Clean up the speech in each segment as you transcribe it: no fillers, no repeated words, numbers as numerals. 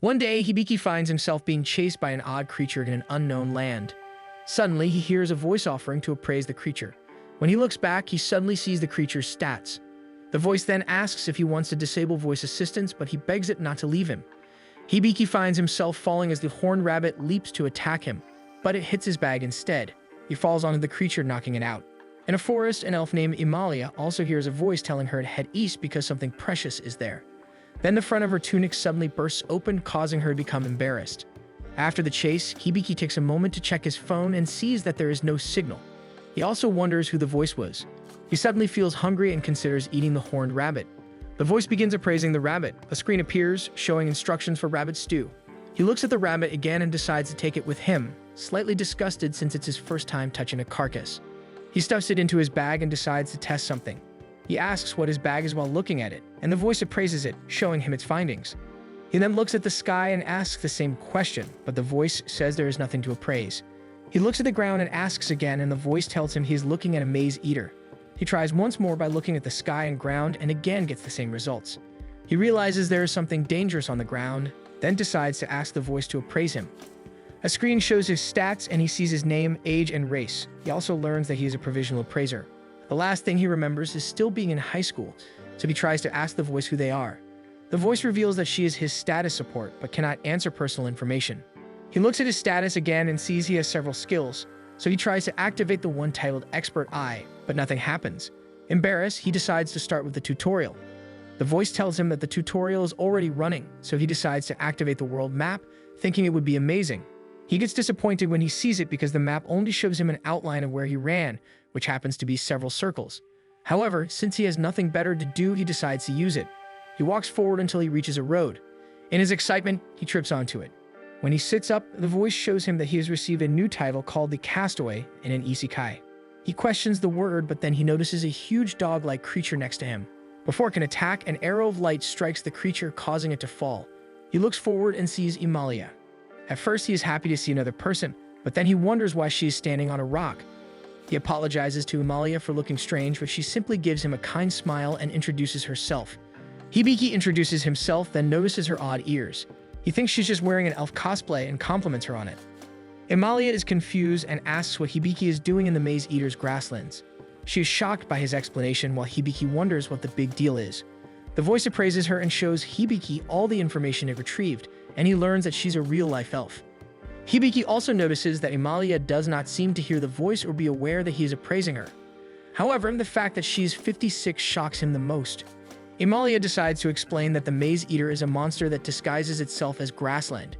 One day, Hibiki finds himself being chased by an odd creature in an unknown land. Suddenly, he hears a voice offering to appraise the creature. When he looks back, he suddenly sees the creature's stats. The voice then asks if he wants to disable voice assistance, but he begs it not to leave him. Hibiki finds himself falling as the horned rabbit leaps to attack him, but it hits his bag instead. He falls onto the creature, knocking it out. In a forest, an elf named Emalia also hears a voice telling her to head east because something precious is there. Then the front of her tunic suddenly bursts open, causing her to become embarrassed. After the chase, Hibiki takes a moment to check his phone and sees that there is no signal. He also wonders who the voice was. He suddenly feels hungry and considers eating the horned rabbit. The voice begins appraising the rabbit. A screen appears, showing instructions for rabbit stew. He looks at the rabbit again and decides to take it with him, slightly disgusted since it's his first time touching a carcass. He stuffs it into his bag and decides to test something. He asks what his bag is while looking at it, and the voice appraises it, showing him its findings. He then looks at the sky and asks the same question, but the voice says there is nothing to appraise. He looks at the ground and asks again, and the voice tells him he is looking at a maze eater. He tries once more by looking at the sky and ground and again gets the same results. He realizes there is something dangerous on the ground, then decides to ask the voice to appraise him. A screen shows his stats and he sees his name, age, and race. He also learns that he is a provisional appraiser. The last thing he remembers is still being in high school, so he tries to ask the voice who they are. The voice reveals that she is his status support but cannot answer personal information. He looks at his status again and sees he has several skills, so he tries to activate the one titled Expert Eye, but nothing happens. Embarrassed, he decides to start with the tutorial. The voice tells him that the tutorial is already running, so he decides to activate the world map, thinking it would be amazing. He gets disappointed when he sees it because the map only shows him an outline of where he ran, which happens to be several circles. However, since he has nothing better to do, he decides to use it. He walks forward until he reaches a road. In his excitement, he trips onto it. When he sits up, the voice shows him that he has received a new title called the Castaway in an isekai. He questions the word, but then he notices a huge dog-like creature next to him. Before it can attack, an arrow of light strikes the creature, causing it to fall. He looks forward and sees Emalia. At first, he is happy to see another person, but then he wonders why she is standing on a rock. He apologizes to Emalia for looking strange, but she simply gives him a kind smile and introduces herself. Hibiki introduces himself, then notices her odd ears. He thinks she's just wearing an elf cosplay and compliments her on it. Emalia is confused and asks what Hibiki is doing in the Maze Eater's grasslands. She is shocked by his explanation while Hibiki wonders what the big deal is. The voice appraises her and shows Hibiki all the information it retrieved, and he learns that she's a real-life elf. Hibiki also notices that Emalia does not seem to hear the voice or be aware that he is appraising her. However, the fact that she is 56 shocks him the most. Emalia decides to explain that the Maze Eater is a monster that disguises itself as grassland.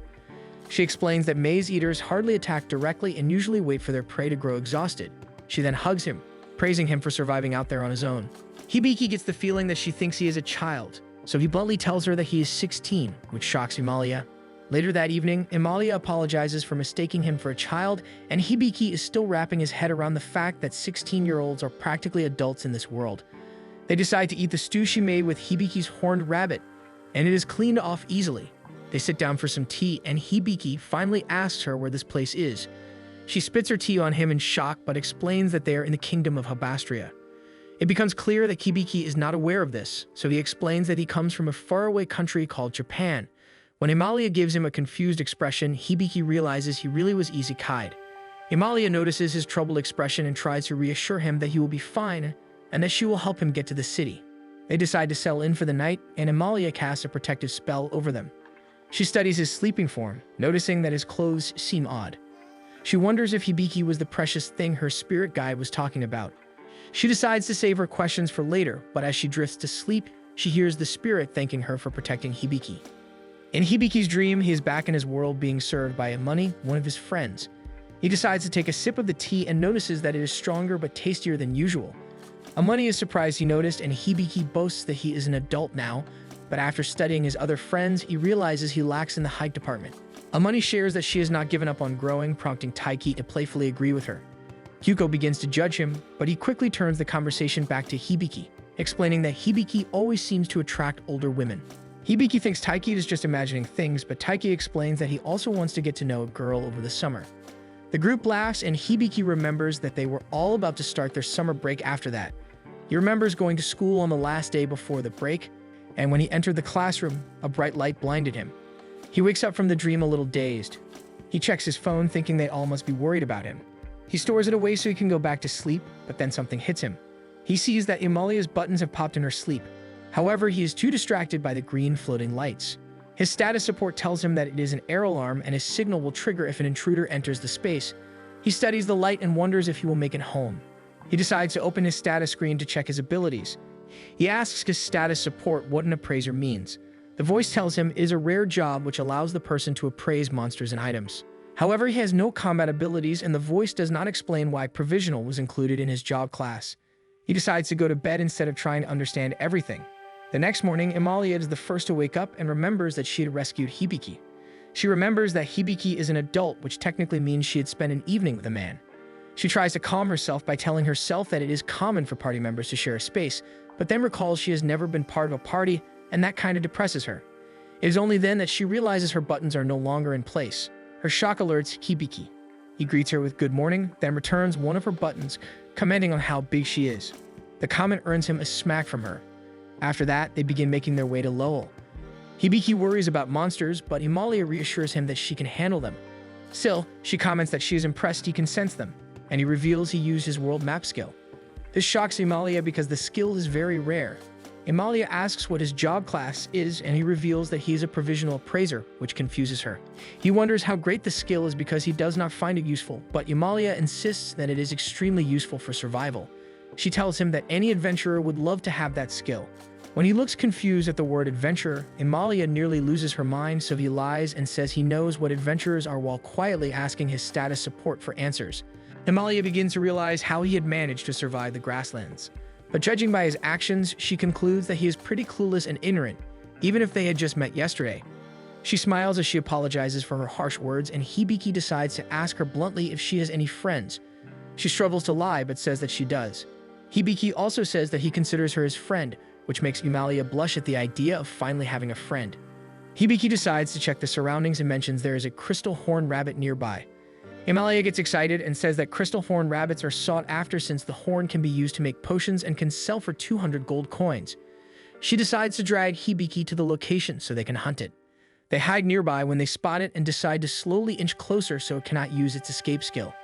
She explains that Maze Eaters hardly attack directly and usually wait for their prey to grow exhausted. She then hugs him, praising him for surviving out there on his own. Hibiki gets the feeling that she thinks he is a child, so he bluntly tells her that he is 16, which shocks Emalia. Later that evening, Emalia apologizes for mistaking him for a child, and Hibiki is still wrapping his head around the fact that 16-year-olds are practically adults in this world. They decide to eat the stew she made with Hibiki's horned rabbit, and it is cleaned off easily. They sit down for some tea, and Hibiki finally asks her where this place is. She spits her tea on him in shock, but explains that they are in the kingdom of Habastria. It becomes clear that Hibiki is not aware of this, so he explains that he comes from a faraway country called Japan. When Emalia gives him a confused expression, Hibiki realizes he really was isekai'd. Emalia notices his troubled expression and tries to reassure him that he will be fine and that she will help him get to the city. They decide to settle in for the night, and Emalia casts a protective spell over them. She studies his sleeping form, noticing that his clothes seem odd. She wonders if Hibiki was the precious thing her spirit guide was talking about. She decides to save her questions for later, but as she drifts to sleep, she hears the spirit thanking her for protecting Hibiki. In Hibiki's dream, he is back in his world being served by Amani, one of his friends. He decides to take a sip of the tea and notices that it is stronger but tastier than usual. Amani is surprised he noticed, and Hibiki boasts that he is an adult now, but after studying his other friends, he realizes he lacks in the height department. Amani shares that she has not given up on growing, prompting Taiki to playfully agree with her. Kyuko begins to judge him, but he quickly turns the conversation back to Hibiki, explaining that Hibiki always seems to attract older women. Hibiki thinks Taiki is just imagining things, but Taiki explains that he also wants to get to know a girl over the summer. The group laughs, and Hibiki remembers that they were all about to start their summer break after that. He remembers going to school on the last day before the break, and when he entered the classroom, a bright light blinded him. He wakes up from the dream a little dazed. He checks his phone, thinking they all must be worried about him. He stores it away so he can go back to sleep, but then something hits him. He sees that Amalia's buttons have popped in her sleep. However, he is too distracted by the green floating lights. His status support tells him that it is an air alarm and his signal will trigger if an intruder enters the space. He studies the light and wonders if he will make it home. He decides to open his status screen to check his abilities. He asks his status support what an appraiser means. The voice tells him it is a rare job which allows the person to appraise monsters and items. However, he has no combat abilities and the voice does not explain why provisional was included in his job class. He decides to go to bed instead of trying to understand everything. The next morning, Amalia is the first to wake up and remembers that she had rescued Hibiki. She remembers that Hibiki is an adult, which technically means she had spent an evening with a man. She tries to calm herself by telling herself that it is common for party members to share a space, but then recalls she has never been part of a party, and that kind of depresses her. It is only then that she realizes her buttons are no longer in place. Her shock alerts Hibiki. He greets her with good morning, then returns one of her buttons, commenting on how big she is. The comment earns him a smack from her. After that, they begin making their way to Lowell. Hibiki worries about monsters, but Amalia reassures him that she can handle them. Still, she comments that she is impressed he can sense them, and he reveals he used his world map skill. This shocks Amalia because the skill is very rare. Amalia asks what his job class is, and he reveals that he is a provisional appraiser, which confuses her. He wonders how great the skill is because he does not find it useful, but Amalia insists that it is extremely useful for survival. She tells him that any adventurer would love to have that skill. When he looks confused at the word adventurer, Amalia nearly loses her mind, so he lies and says he knows what adventurers are while quietly asking his status support for answers. Amalia begins to realize how he had managed to survive the grasslands. But judging by his actions, she concludes that he is pretty clueless and ignorant, even if they had just met yesterday. She smiles as she apologizes for her harsh words, and Hibiki decides to ask her bluntly if she has any friends. She struggles to lie, but says that she does. Hibiki also says that he considers her his friend, which makes Amalia blush at the idea of finally having a friend. Hibiki decides to check the surroundings and mentions there is a crystal horn rabbit nearby. Amalia gets excited and says that crystal horn rabbits are sought after since the horn can be used to make potions and can sell for 200 gold coins. She decides to drag Hibiki to the location so they can hunt it. They hide nearby when they spot it and decide to slowly inch closer so it cannot use its escape skill.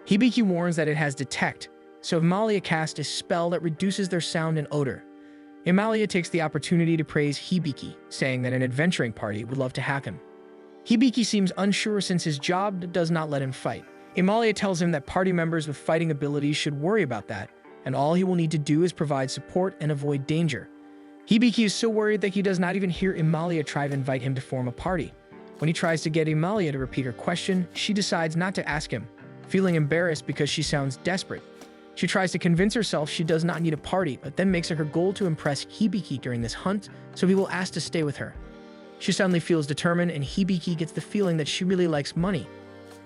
Hibiki warns that it has detect, so Amalia casts a spell that reduces their sound and odor. Amalia takes the opportunity to praise Hibiki, saying that an adventuring party would love to have him. Hibiki seems unsure since his job does not let him fight. Amalia tells him that party members with fighting abilities should worry about that, and all he will need to do is provide support and avoid danger. Hibiki is so worried that he does not even hear Amalia try to invite him to form a party. When he tries to get Amalia to repeat her question, she decides not to ask him, feeling embarrassed because she sounds desperate. She tries to convince herself she does not need a party, but then makes it her goal to impress Hibiki during this hunt, so he will ask to stay with her. She suddenly feels determined, and Hibiki gets the feeling that she really likes money.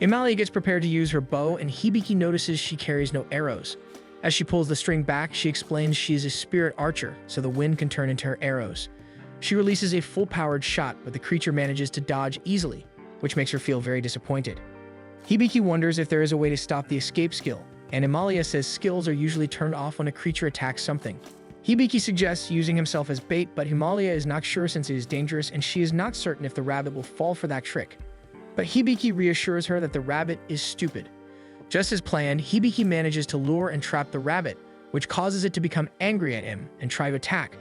Amalia gets prepared to use her bow, and Hibiki notices she carries no arrows. As she pulls the string back, she explains she is a spirit archer, so the wind can turn into her arrows. She releases a full-powered shot, but the creature manages to dodge easily, which makes her feel very disappointed. Hibiki wonders if there is a way to stop the escape skill, and Amalia says skills are usually turned off when a creature attacks something. Hibiki suggests using himself as bait, but Amalia is not sure since it is dangerous, and she is not certain if the rabbit will fall for that trick. But Hibiki reassures her that the rabbit is stupid. Just as planned, Hibiki manages to lure and trap the rabbit, which causes it to become angry at him and try to attack.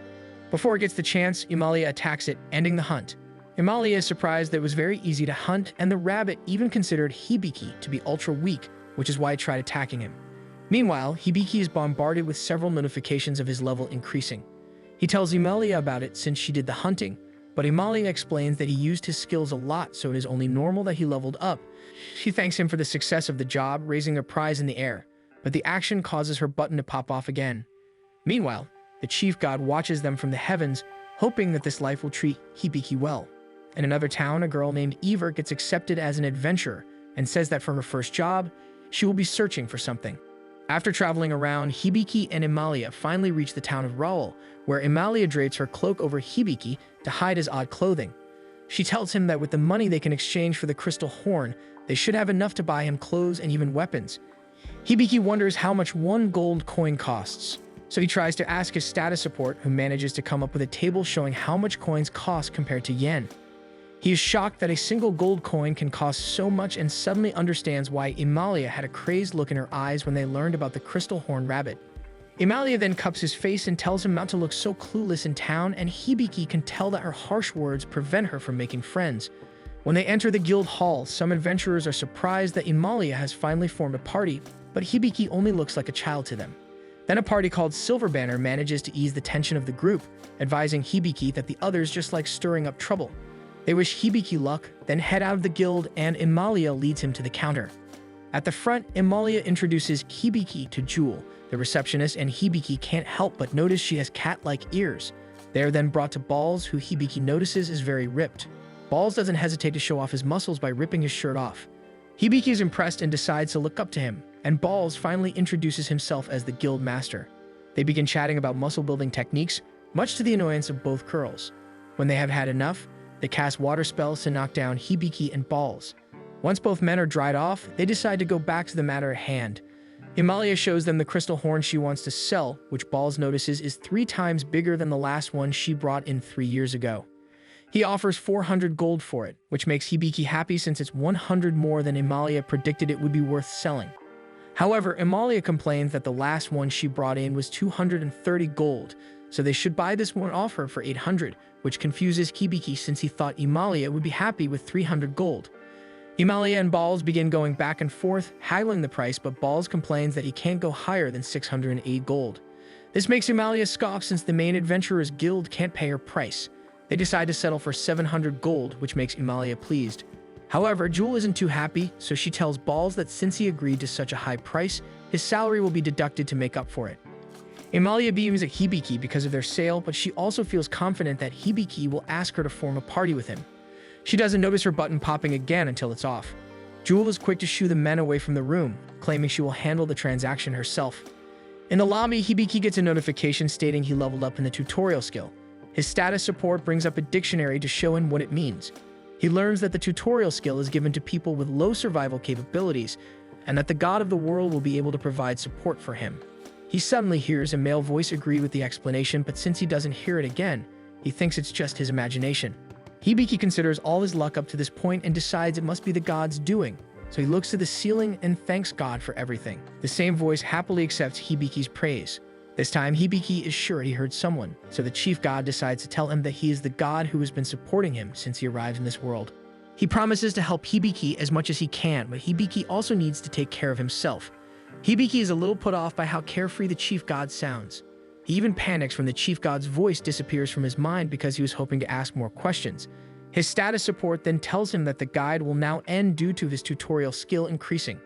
Before it gets the chance, Amalia attacks it, ending the hunt. Amalia is surprised that it was very easy to hunt, and the rabbit even considered Hibiki to be ultra weak, which is why it tried attacking him. Meanwhile, Hibiki is bombarded with several notifications of his level increasing. He tells Amalia about it since she did the hunting, but Amalia explains that he used his skills a lot, so it is only normal that he leveled up. She thanks him for the success of the job, raising a prize in the air, but the action causes her button to pop off again. Meanwhile, the chief god watches them from the heavens, hoping that this life will treat Hibiki well. In another town, a girl named Ever gets accepted as an adventurer and says that for her first job, she will be searching for something. After traveling around, Hibiki and Amalia finally reach the town of Raoul, where Amalia drapes her cloak over Hibiki to hide his odd clothing. She tells him that with the money they can exchange for the crystal horn, they should have enough to buy him clothes and even weapons. Hibiki wonders how much one gold coin costs, so he tries to ask his status support, who manages to come up with a table showing how much coins cost compared to yen. He is shocked that a single gold coin can cost so much and suddenly understands why Emalia had a crazed look in her eyes when they learned about the crystal horn rabbit. Emalia then cups his face and tells him not to look so clueless in town, and Hibiki can tell that her harsh words prevent her from making friends. When they enter the guild hall, some adventurers are surprised that Emalia has finally formed a party, but Hibiki only looks like a child to them. Then a party called Silver Banner manages to ease the tension of the group, advising Hibiki that the others just like stirring up trouble. They wish Hibiki luck, then head out of the guild, and Emalia leads him to the counter. At the front, Emalia introduces Hibiki to Jewel, the receptionist, and Hibiki can't help but notice she has cat-like ears. They are then brought to Balls, who Hibiki notices is very ripped. Balls doesn't hesitate to show off his muscles by ripping his shirt off. Hibiki is impressed and decides to look up to him, and Balls finally introduces himself as the guild master. They begin chatting about muscle-building techniques, much to the annoyance of both girls. When they have had enough, they cast water spells to knock down Hibiki and Balls. Once both men are dried off, they decide to go back to the matter at hand. Emalia shows them the crystal horn she wants to sell, which Balls notices is 3 times bigger than the last one she brought in 3 years ago. He offers 400 gold for it, which makes Hibiki happy since it's 100 more than Emalia predicted it would be worth selling. However, Emalia complains that the last one she brought in was 230 gold, so they should buy this one off her for 800, which confuses Hibiki since he thought Emalia would be happy with 300 gold. Emalia and Balls begin going back and forth, haggling the price, but Balls complains that he can't go higher than 608 gold. This makes Emalia scoff since the main adventurers guild can't pay her price. They decide to settle for 700 gold, which makes Emalia pleased. However, Jewel isn't too happy, so she tells Balls that since he agreed to such a high price, his salary will be deducted to make up for it. Emalia beams at Hibiki because of their sale, but she also feels confident that Hibiki will ask her to form a party with him. She doesn't notice her button popping again until it's off. Jewel is quick to shoo the men away from the room, claiming she will handle the transaction herself. In the lobby, Hibiki gets a notification stating he leveled up in the tutorial skill. His status support brings up a dictionary to show him what it means. He learns that the tutorial skill is given to people with low survival capabilities, and that the god of the world will be able to provide support for him. He suddenly hears a male voice agree with the explanation, but since he doesn't hear it again, he thinks it's just his imagination. Hibiki considers all his luck up to this point and decides it must be the god's doing, so he looks to the ceiling and thanks God for everything. The same voice happily accepts Hibiki's praise. This time, Hibiki is sure he heard someone, so the chief god decides to tell him that he is the god who has been supporting him since he arrived in this world. He promises to help Hibiki as much as he can, but Hibiki also needs to take care of himself. Hibiki is a little put off by how carefree the chief god sounds. He even panics when the chief god's voice disappears from his mind because he was hoping to ask more questions. His status support then tells him that the guide will now end due to his tutorial skill increasing.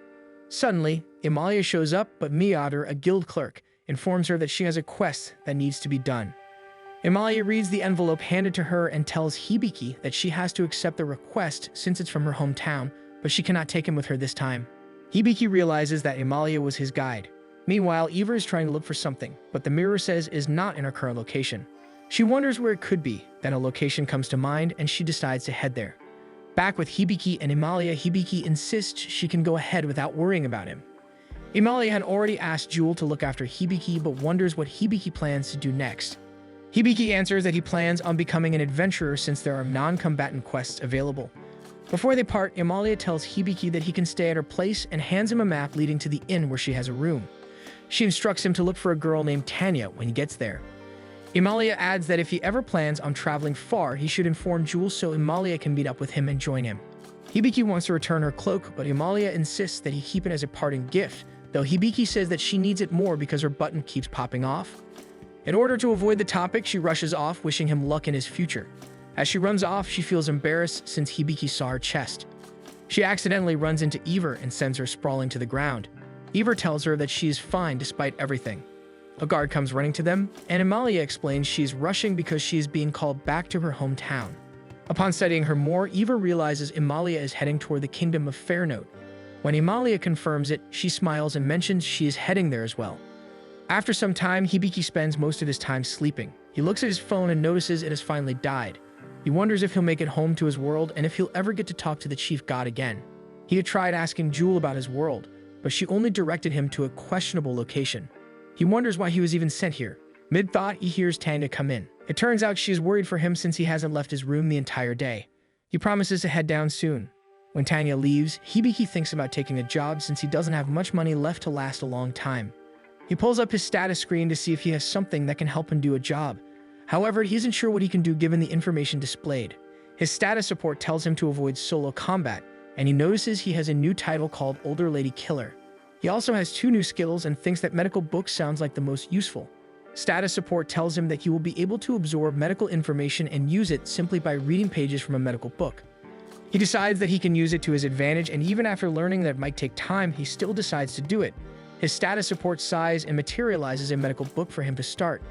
Suddenly, Emalia shows up, but Miater, a guild clerk, informs her that she has a quest that needs to be done. Emalia reads the envelope handed to her and tells Hibiki that she has to accept the request since it's from her hometown, but she cannot take him with her this time. Hibiki realizes that Emalia was his guide. Meanwhile, Eva is trying to look for something, but the mirror says is not in her current location. She wonders where it could be, then a location comes to mind and she decides to head there. Back with Hibiki and Emalia, Hibiki insists she can go ahead without worrying about him. Emalia had already asked Jewel to look after Hibiki, but wonders what Hibiki plans to do next. Hibiki answers that he plans on becoming an adventurer since there are non-combatant quests available. Before they part, Emalia tells Hibiki that he can stay at her place and hands him a map leading to the inn where she has a room. She instructs him to look for a girl named Tanya when he gets there. Emalia adds that if he ever plans on traveling far, he should inform Jewel so Emalia can meet up with him and join him. Hibiki wants to return her cloak, but Emalia insists that he keep it as a parting gift, though Hibiki says that she needs it more because her button keeps popping off. In order to avoid the topic, she rushes off, wishing him luck in his future. As she runs off, she feels embarrassed since Hibiki saw her chest. She accidentally runs into Eva and sends her sprawling to the ground. Eva tells her that she is fine despite everything. A guard comes running to them, and Emalia explains she is rushing because she is being called back to her hometown. Upon studying her more, Eva realizes Emalia is heading toward the kingdom of Fairnote. When Emalia confirms it, she smiles and mentions she is heading there as well. After some time, Hibiki spends most of his time sleeping. He looks at his phone and notices it has finally died. He wonders if he'll make it home to his world and if he'll ever get to talk to the chief god again. He had tried asking Jewel about his world, but she only directed him to a questionable location. He wonders why he was even sent here. Mid-thought, he hears Tanya come in. It turns out she is worried for him since he hasn't left his room the entire day. He promises to head down soon. When Tanya leaves, Hibiki thinks about taking a job since he doesn't have much money left to last a long time. He pulls up his status screen to see if he has something that can help him do a job. However, he isn't sure what he can do given the information displayed. His status report tells him to avoid solo combat, and he notices he has a new title called Older Lady Killer. He also has 2 new skills and thinks that medical book sounds like the most useful. Status support tells him that he will be able to absorb medical information and use it simply by reading pages from a medical book. He decides that he can use it to his advantage, and even after learning that it might take time, he still decides to do it. His status support sighs and materializes a medical book for him to start.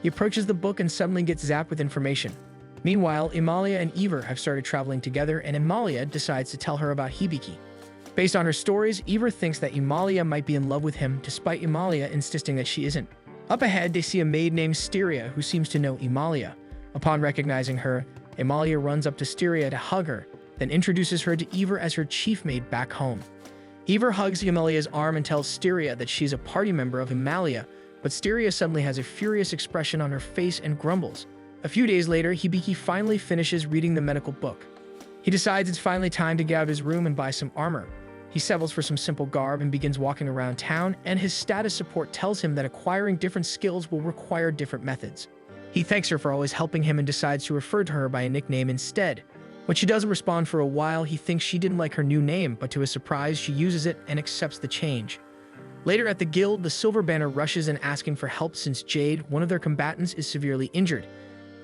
He approaches the book and suddenly gets zapped with information. Meanwhile, Emalia and Ever have started traveling together, and Emalia decides to tell her about Hibiki. Based on her stories, Ever thinks that Emalia might be in love with him, despite Emalia insisting that she isn't. Up ahead, they see a maid named Styria who seems to know Emalia. Upon recognizing her, Emalia runs up to Styria to hug her, then introduces her to Ever as her chief maid back home. Ever hugs Emalia's arm and tells Styria that she's a party member of Emalia, but Styria suddenly has a furious expression on her face and grumbles. A few days later, Hibiki finally finishes reading the medical book. He decides it's finally time to get out of his room and buy some armor. He settles for some simple garb and begins walking around town, and his status support tells him that acquiring different skills will require different methods. He thanks her for always helping him and decides to refer to her by a nickname instead. When she doesn't respond for a while, he thinks she didn't like her new name, but to his surprise, she uses it and accepts the change. Later at the guild, the Silver Banner rushes in asking for help since Jade, one of their combatants, is severely injured.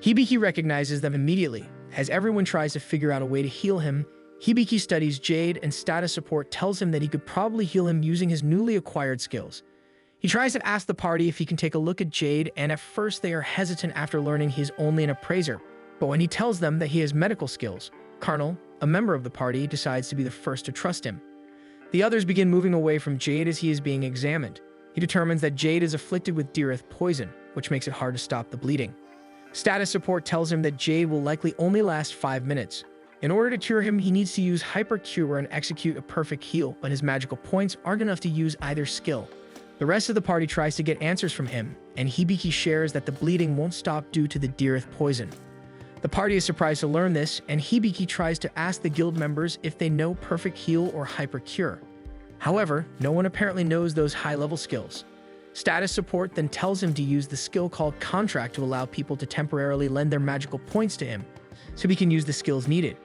Hibiki recognizes them immediately. As everyone tries to figure out a way to heal him, Hibiki studies Jade, and status support tells him that he could probably heal him using his newly acquired skills. He tries to ask the party if he can take a look at Jade, and at first they are hesitant after learning he's only an appraiser. But when he tells them that he has medical skills, Karnal, a member of the party, decides to be the first to trust him. The others begin moving away from Jade as he is being examined. He determines that Jade is afflicted with Dirith poison, which makes it hard to stop the bleeding. Status support tells him that Jade will likely only last 5 minutes. In order to cure him, he needs to use Hyper Cure and execute a perfect heal, but his magical points aren't enough to use either skill. The rest of the party tries to get answers from him, and Hibiki shares that the bleeding won't stop due to the Dirith poison. The party is surprised to learn this, and Hibiki tries to ask the guild members if they know Perfect Heal or Hyper Cure. However, no one apparently knows those high-level skills. Status support then tells him to use the skill called Contract to allow people to temporarily lend their magical points to him, so he can use the skills needed.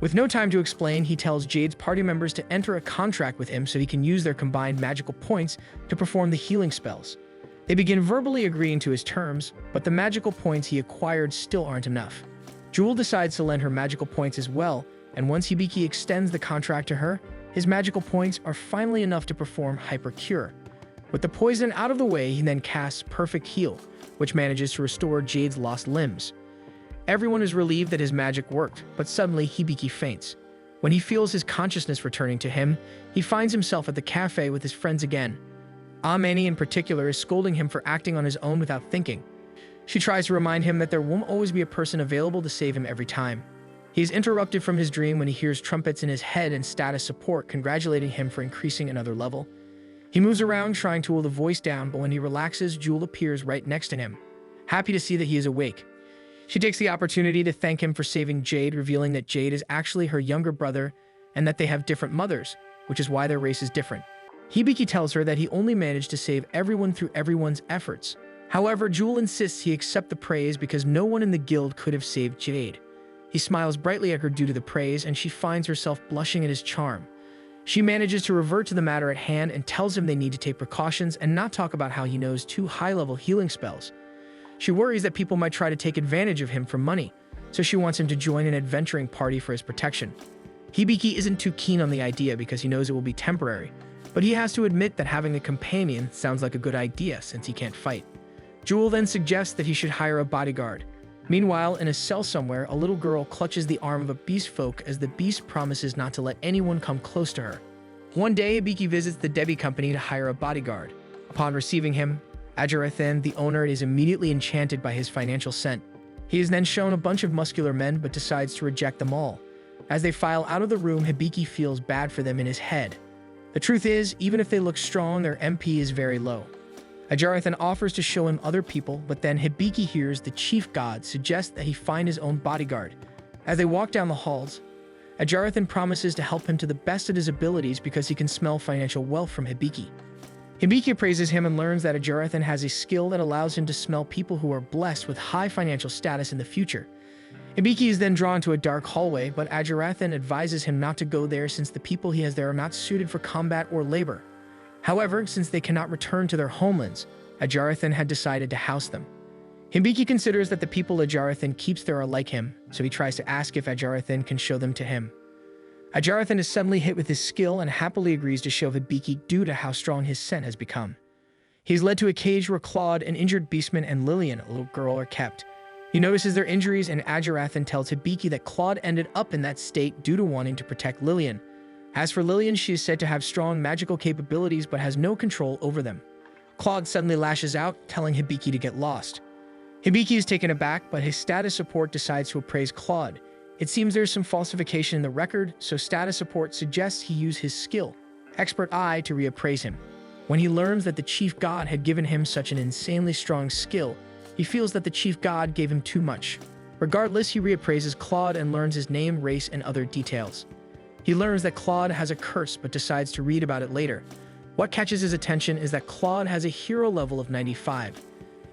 With no time to explain, he tells Jade's party members to enter a contract with him so he can use their combined magical points to perform the healing spells. They begin verbally agreeing to his terms, but the magical points he acquired still aren't enough. Jewel decides to lend her magical points as well, and once Hibiki extends the contract to her, his magical points are finally enough to perform Hyper Cure. With the poison out of the way, he then casts Perfect Heal, which manages to restore Jade's lost limbs. Everyone is relieved that his magic worked, but suddenly Hibiki faints. When he feels his consciousness returning to him, he finds himself at the cafe with his friends again. Amani in particular is scolding him for acting on his own without thinking. She tries to remind him that there won't always be a person available to save him every time. He is interrupted from his dream when he hears trumpets in his head and status support congratulating him for increasing another level. He moves around trying to hold the voice down, but when he relaxes, Jewel appears right next to him. Happy to see that he is awake, she takes the opportunity to thank him for saving Jade, revealing that Jade is actually her younger brother and that they have different mothers, which is why their race is different. Hibiki tells her that he only managed to save everyone through everyone's efforts. However, Jewel insists he accept the praise because no one in the guild could have saved Jade. He smiles brightly at her due to the praise, and she finds herself blushing at his charm. She manages to revert to the matter at hand and tells him they need to take precautions and not talk about how he knows 2 high-level healing spells. She worries that people might try to take advantage of him for money, so she wants him to join an adventuring party for his protection. Hibiki isn't too keen on the idea because he knows it will be temporary, but he has to admit that having a companion sounds like a good idea since he can't fight. Jewel then suggests that he should hire a bodyguard. Meanwhile, in a cell somewhere, a little girl clutches the arm of a beast folk as the beast promises not to let anyone come close to her. One day, Hibiki visits the Debbie company to hire a bodyguard. Upon receiving him, Ajarathan, the owner, is immediately enchanted by his financial scent. He is then shown a bunch of muscular men but decides to reject them all. As they file out of the room, Hibiki feels bad for them in his head. The truth is, even if they look strong, their MP is very low. Ajarathan offers to show him other people, but then Hibiki hears the chief god suggest that he find his own bodyguard. As they walk down the halls, Ajarathan promises to help him to the best of his abilities because he can smell financial wealth from Hibiki. Hibiki praises him and learns that Ajarathan has a skill that allows him to smell people who are blessed with high financial status in the future. Hibiki is then drawn to a dark hallway, but Ajarathan advises him not to go there since the people he has there are not suited for combat or labor. However, since they cannot return to their homelands, Ajarathan had decided to house them. Hibiki considers that the people Ajarathan keeps there are like him, so he tries to ask if Ajarathan can show them to him. Ajarathan is suddenly hit with his skill and happily agrees to show Hibiki due to how strong his scent has become. He is led to a cage where Claude, an injured beastman, and Lillian, a little girl, are kept. He notices their injuries, and Ajarathan tells Hibiki that Claude ended up in that state due to wanting to protect Lillian. As for Lillian, she is said to have strong magical capabilities but has no control over them. Claude suddenly lashes out, telling Hibiki to get lost. Hibiki is taken aback, but his status support decides to appraise Claude. It seems there's some falsification in the record, so status support suggests he use his skill, Expert Eye, to reappraise him. When he learns that the chief god had given him such an insanely strong skill, he feels that the chief god gave him too much. Regardless, he reappraises Claude and learns his name, race, and other details. He learns that Claude has a curse but decides to read about it later. What catches his attention is that Claude has a hero level of 95.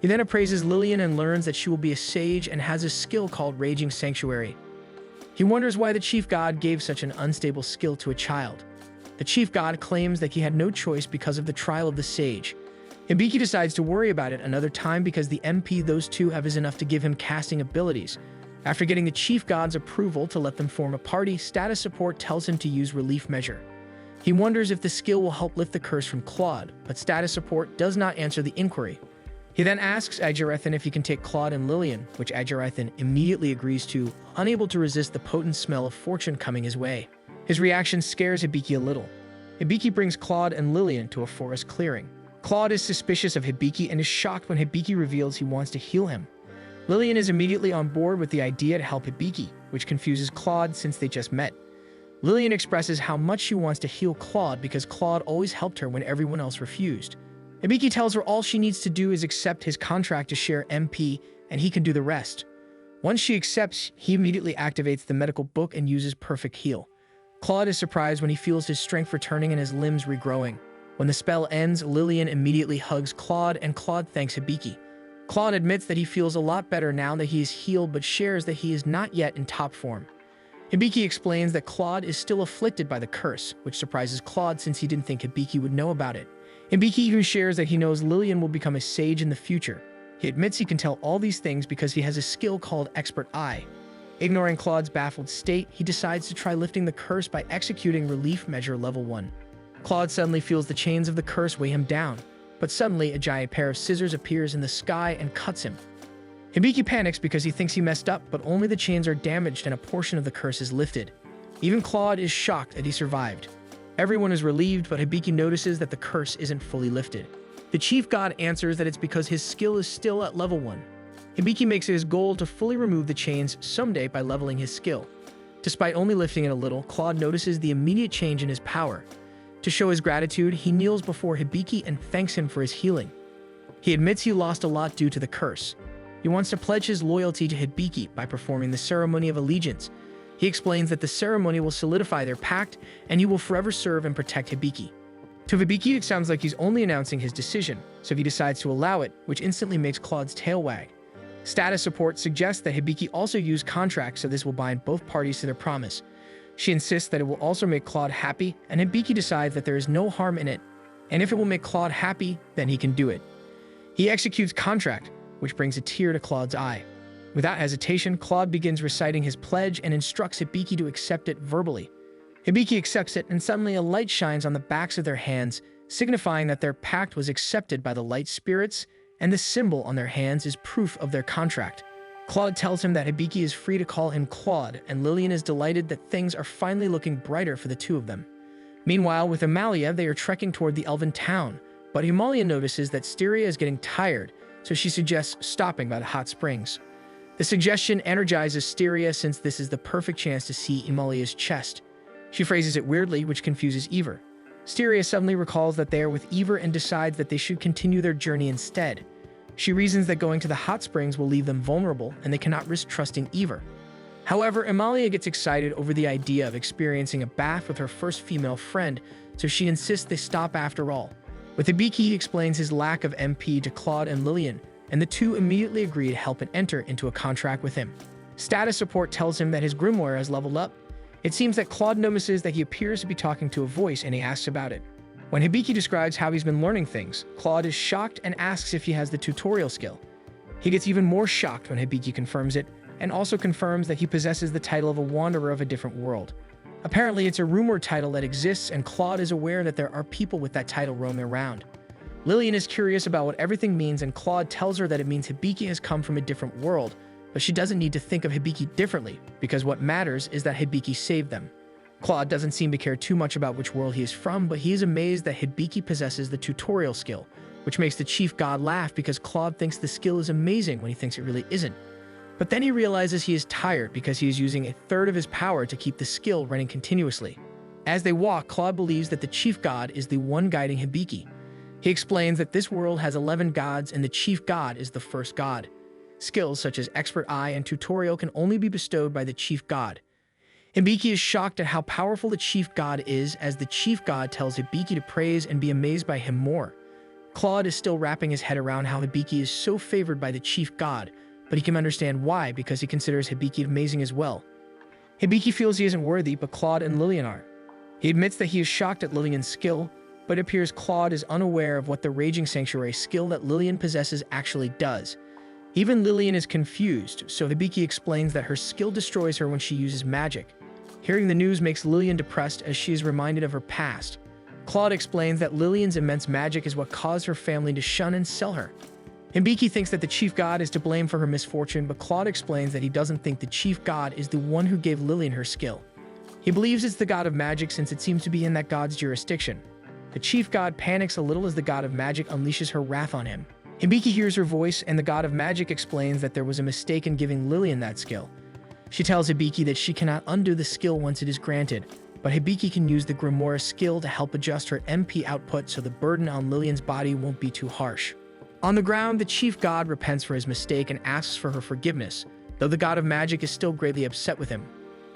He then appraises Lillian and learns that she will be a sage and has a skill called Raging Sanctuary. He wonders why the chief god gave such an unstable skill to a child. The chief god claims that he had no choice because of the trial of the sage. Hibiki decides to worry about it another time because the MP those two have is enough to give him casting abilities. After getting the chief god's approval to let them form a party, status support tells him to use relief measure. He wonders if the skill will help lift the curse from Claude, but status support does not answer the inquiry. He then asks Ajarathan if he can take Claude and Lillian, which Ajarathan immediately agrees to, unable to resist the potent smell of fortune coming his way. His reaction scares Hibiki a little. Hibiki brings Claude and Lillian to a forest clearing. Claude is suspicious of Hibiki and is shocked when Hibiki reveals he wants to heal him. Lillian is immediately on board with the idea to help Hibiki, which confuses Claude since they just met. Lillian expresses how much she wants to heal Claude because Claude always helped her when everyone else refused. Hibiki tells her all she needs to do is accept his contract to share MP, and he can do the rest. Once she accepts, he immediately activates the medical book and uses Perfect Heal. Claude is surprised when he feels his strength returning and his limbs regrowing. When the spell ends, Lillian immediately hugs Claude, and Claude thanks Hibiki. Claude admits that he feels a lot better now that he is healed, but shares that he is not yet in top form. Hibiki explains that Claude is still afflicted by the curse, which surprises Claude since he didn't think Hibiki would know about it. Hibiki even shares that he knows Lillian will become a sage in the future. He admits he can tell all these things because he has a skill called Expert Eye. Ignoring Claude's baffled state, he decides to try lifting the curse by executing Relief Measure Level 1. Claude suddenly feels the chains of the curse weigh him down, but suddenly a giant pair of scissors appears in the sky and cuts him. Hibiki panics because he thinks he messed up, but only the chains are damaged and a portion of the curse is lifted. Even Claude is shocked that he survived. Everyone is relieved, but Hibiki notices that the curse isn't fully lifted. The chief god answers that it's because his skill is still at level 1. Hibiki makes it his goal to fully remove the chains someday by leveling his skill. Despite only lifting it a little, Claude notices the immediate change in his power. To show his gratitude, he kneels before Hibiki and thanks him for his healing. He admits he lost a lot due to the curse. He wants to pledge his loyalty to Hibiki by performing the ceremony of allegiance. He explains that the ceremony will solidify their pact, and he will forever serve and protect Hibiki. To Hibiki, it sounds like he's only announcing his decision, so he decides to allow it, which instantly makes Claude's tail wag. Status support suggests that Hibiki also use contracts, so this will bind both parties to their promise. She insists that it will also make Claude happy, and Hibiki decides that there is no harm in it, and if it will make Claude happy, then he can do it. He executes contract, which brings a tear to Claude's eye. Without hesitation, Claude begins reciting his pledge and instructs Hibiki to accept it verbally. Hibiki accepts it, and suddenly a light shines on the backs of their hands, signifying that their pact was accepted by the light spirits, and the symbol on their hands is proof of their contract. Claude tells him that Hibiki is free to call him Claude, and Lillian is delighted that things are finally looking brighter for the two of them. Meanwhile, with Amalia, they are trekking toward the elven town, but Amalia notices that Styria is getting tired, so she suggests stopping by the hot springs. The suggestion energizes Styria since this is the perfect chance to see Amalia's chest. She phrases it weirdly, which confuses Eivor. Styria suddenly recalls that they are with Eivor and decides that they should continue their journey instead. She reasons that going to the hot springs will leave them vulnerable and they cannot risk trusting Eivor. However, Amalia gets excited over the idea of experiencing a bath with her first female friend, so she insists they stop after all. With Hibiki, he explains his lack of MP to Claude and Lillian, and the two immediately agree to help and enter into a contract with him. Status support tells him that his grimoire has leveled up. It seems that Claude notices that he appears to be talking to a voice, and he asks about it. When Hibiki describes how he's been learning things, Claude is shocked and asks if he has the tutorial skill. He gets even more shocked when Hibiki confirms it, and also confirms that he possesses the title of a wanderer of a different world. Apparently, it's a rumored title that exists, and Claude is aware that there are people with that title roaming around. Lillian is curious about what everything means, and Claude tells her that it means Hibiki has come from a different world, but she doesn't need to think of Hibiki differently, because what matters is that Hibiki saved them. Claude doesn't seem to care too much about which world he is from, but he is amazed that Hibiki possesses the tutorial skill, which makes the chief god laugh because Claude thinks the skill is amazing when he thinks it really isn't. But then he realizes he is tired because he is using a third of his power to keep the skill running continuously. As they walk, Claude believes that the chief god is the one guiding Hibiki. He explains that this world has 11 gods and the chief god is the first god. Skills such as Expert Eye and Tutorial can only be bestowed by the chief god. Hibiki is shocked at how powerful the chief god is, as the chief god tells Hibiki to praise and be amazed by him more. Claude is still wrapping his head around how Hibiki is so favored by the chief god, but he can understand why because he considers Hibiki amazing as well. Hibiki feels he isn't worthy, but Claude and Lillian are. He admits that he is shocked at Lillian's skill, but it appears Claude is unaware of what the Raging Sanctuary skill that Lillian possesses actually does. Even Lillian is confused, so Hibiki explains that her skill destroys her when she uses magic. Hearing the news makes Lillian depressed as she is reminded of her past. Claude explains that Lillian's immense magic is what caused her family to shun and sell her. Hibiki thinks that the chief god is to blame for her misfortune, but Claude explains that he doesn't think the chief god is the one who gave Lillian her skill. He believes it's the god of magic since it seems to be in that god's jurisdiction. The chief god panics a little as the god of magic unleashes her wrath on him. Hibiki hears her voice, and the god of magic explains that there was a mistake in giving Lillian that skill. She tells Hibiki that she cannot undo the skill once it is granted, but Hibiki can use the grimoire skill to help adjust her MP output so the burden on Lillian's body won't be too harsh. On the ground, the chief god repents for his mistake and asks for her forgiveness, though the god of magic is still greatly upset with him.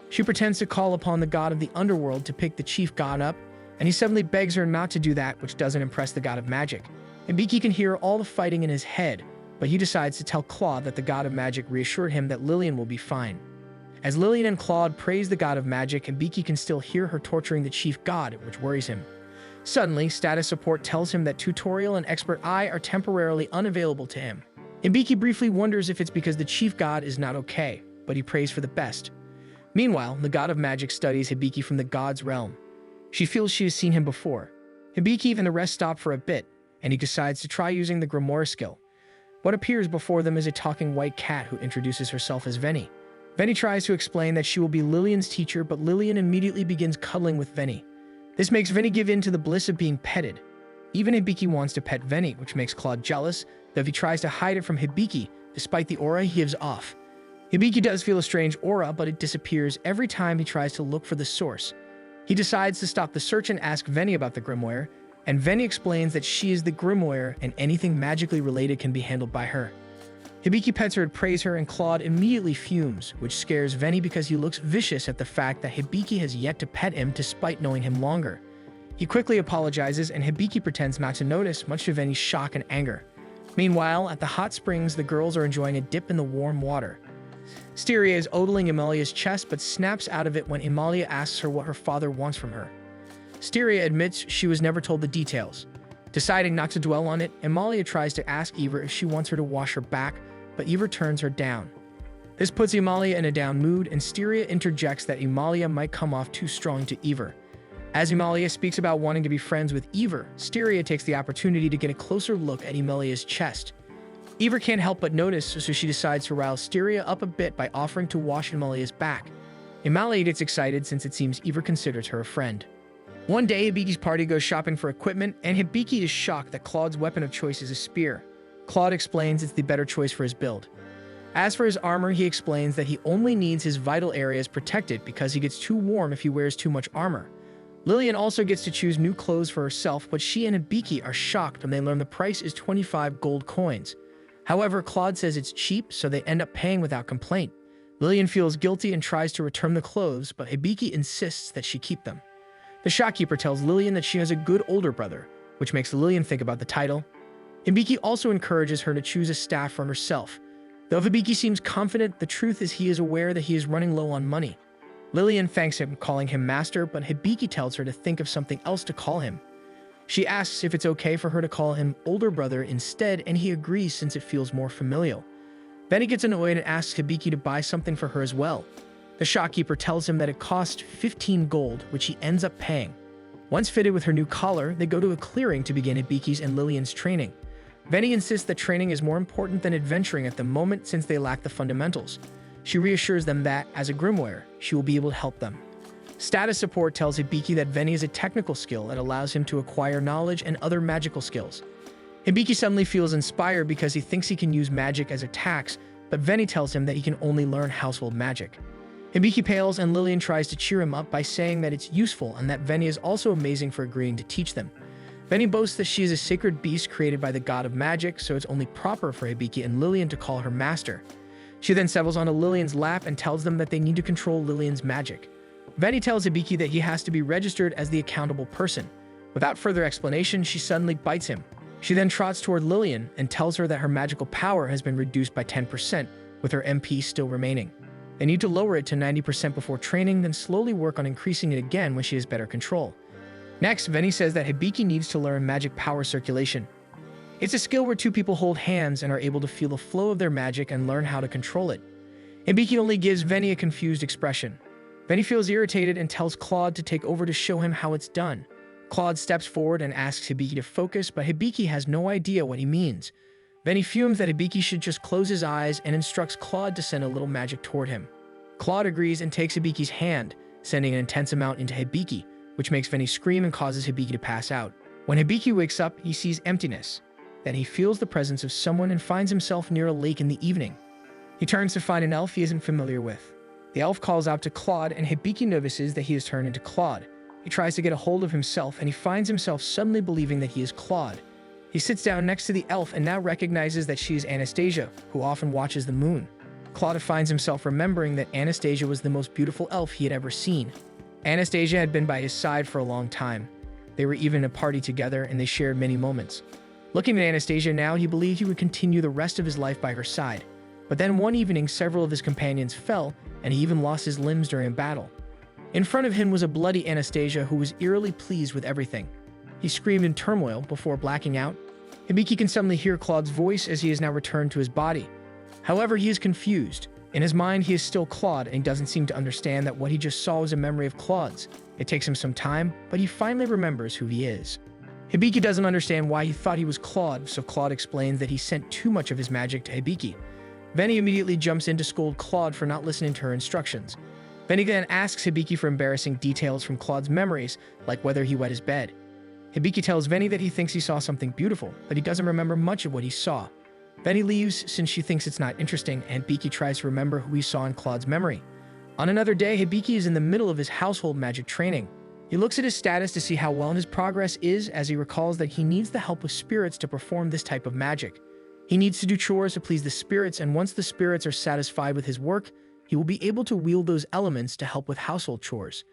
She pretends to call upon the god of the underworld to pick the chief god up, and he suddenly begs her not to do that, which doesn't impress the god of magic. Hibiki can hear all the fighting in his head, but he decides to tell Claude that the god of magic reassured him that Lillian will be fine. As Lillian and Claude praise the god of magic, Hibiki can still hear her torturing the chief god, which worries him. Suddenly, status support tells him that Tutorial and Expert Eye are temporarily unavailable to him. Hibiki briefly wonders if it's because the chief god is not okay, but he prays for the best. Meanwhile, the god of magic studies Hibiki from the god's realm. She feels she has seen him before. Hibiki and the rest stop for a bit, and he decides to try using the grimoire skill. What appears before them is a talking white cat who introduces herself as Veni. Veni tries to explain that she will be Lillian's teacher, but Lillian immediately begins cuddling with Veni. This makes Veni give in to the bliss of being petted. Even Hibiki wants to pet Veni, which makes Claude jealous, though he tries to hide it from Hibiki, despite the aura he gives off. Hibiki does feel a strange aura, but it disappears every time he tries to look for the source. He decides to stop the search and ask Veni about the grimoire, and Veni explains that she is the grimoire and anything magically related can be handled by her. Hibiki pets her and praise her, and Claude immediately fumes, which scares Veni because he looks vicious at the fact that Hibiki has yet to pet him despite knowing him longer. He quickly apologizes, and Hibiki pretends not to notice, much to Veni's shock and anger. Meanwhile, at the hot springs, the girls are enjoying a dip in the warm water. Styria is odling Amalia's chest, but snaps out of it when Amalia asks her what her father wants from her. Styria admits she was never told the details. Deciding not to dwell on it, Amalia tries to ask Eva if she wants her to wash her back, but Eva turns her down. This puts Amalia in a down mood, and Styria interjects that Amalia might come off too strong to Eva. As Amalia speaks about wanting to be friends with Eva, Styria takes the opportunity to get a closer look at Amalia's chest. Eva can't help but notice, so she decides to rile Styria up a bit by offering to wash Amalia's back. Amalia gets excited since it seems Eva considers her a friend. One day, Hibiki's party goes shopping for equipment, and Hibiki is shocked that Claude's weapon of choice is a spear. Claude explains it's the better choice for his build. As for his armor, he explains that he only needs his vital areas protected because he gets too warm if he wears too much armor. Lillian also gets to choose new clothes for herself, but she and Hibiki are shocked when they learn the price is 25 gold coins. However, Claude says it's cheap, so they end up paying without complaint. Lillian feels guilty and tries to return the clothes, but Hibiki insists that she keep them. The shopkeeper tells Lillian that she has a good older brother, which makes Lillian think about the title. Hibiki also encourages her to choose a staff for herself. Though Hibiki seems confident, the truth is he is aware that he is running low on money. Lillian thanks him, calling him master, but Hibiki tells her to think of something else to call him. She asks if it's okay for her to call him older brother instead, and he agrees since it feels more familial. Benny gets annoyed and asks Hibiki to buy something for her as well. The shopkeeper tells him that it cost 15 gold, which he ends up paying. Once fitted with her new collar, they go to a clearing to begin Hibiki's and Lillian's training. Benny insists that training is more important than adventuring at the moment since they lack the fundamentals. She reassures them that, as a grimoire, she will be able to help them. Status support tells Hibiki that Veni is a technical skill that allows him to acquire knowledge and other magical skills. Hibiki suddenly feels inspired because he thinks he can use magic as a tax, but Veni tells him that he can only learn household magic. Hibiki pales and Lillian tries to cheer him up by saying that it's useful and that Veni is also amazing for agreeing to teach them. Veni boasts that she is a sacred beast created by the god of magic, so it's only proper for Hibiki and Lillian to call her master. She then settles onto Lillian's lap and tells them that they need to control Lillian's magic. Veni tells Hibiki that he has to be registered as the accountable person. Without further explanation, she suddenly bites him. She then trots toward Lillian and tells her that her magical power has been reduced by 10%, with her MP still remaining. They need to lower it to 90% before training, then slowly work on increasing it again when she has better control. Next, Veni says that Hibiki needs to learn magic power circulation. It's a skill where two people hold hands and are able to feel the flow of their magic and learn how to control it. Hibiki only gives Veni a confused expression. Veni feels irritated and tells Claude to take over to show him how it's done. Claude steps forward and asks Hibiki to focus, but Hibiki has no idea what he means. Veni fumes that Hibiki should just close his eyes and instructs Claude to send a little magic toward him. Claude agrees and takes Hibiki's hand, sending an intense amount into Hibiki, which makes Veni scream and causes Hibiki to pass out. When Hibiki wakes up, he sees emptiness. Then he feels the presence of someone and finds himself near a lake in the evening. He turns to find an elf he isn't familiar with. The elf calls out to Claude, and Hibiki notices that he has turned into Claude. He tries to get a hold of himself, and he finds himself suddenly believing that he is Claude. He sits down next to the elf and now recognizes that she is Anastasia, who often watches the moon. Claude finds himself remembering that Anastasia was the most beautiful elf he had ever seen. Anastasia had been by his side for a long time. They were even at a party together, and they shared many moments. Looking at Anastasia now, he believed he would continue the rest of his life by her side. But then one evening, several of his companions fell, and he even lost his limbs during a battle. In front of him was a bloody Anastasia who was eerily pleased with everything. He screamed in turmoil before blacking out. Hibiki can suddenly hear Claude's voice as he has now returned to his body. However, he is confused. In his mind, he is still Claude, and he doesn't seem to understand that what he just saw was a memory of Claude's. It takes him some time, but he finally remembers who he is. Hibiki doesn't understand why he thought he was Claude, so Claude explains that he sent too much of his magic to Hibiki. Veni immediately jumps in to scold Claude for not listening to her instructions. Veni then asks Hibiki for embarrassing details from Claude's memories, like whether he wet his bed. Hibiki tells Veni that he thinks he saw something beautiful, but he doesn't remember much of what he saw. Veni leaves since she thinks it's not interesting, and Hibiki tries to remember who he saw in Claude's memory. On another day, Hibiki is in the middle of his household magic training. He looks at his status to see how well his progress is, as he recalls that he needs the help of spirits to perform this type of magic. He needs to do chores to please the spirits, and once the spirits are satisfied with his work, he will be able to wield those elements to help with household chores.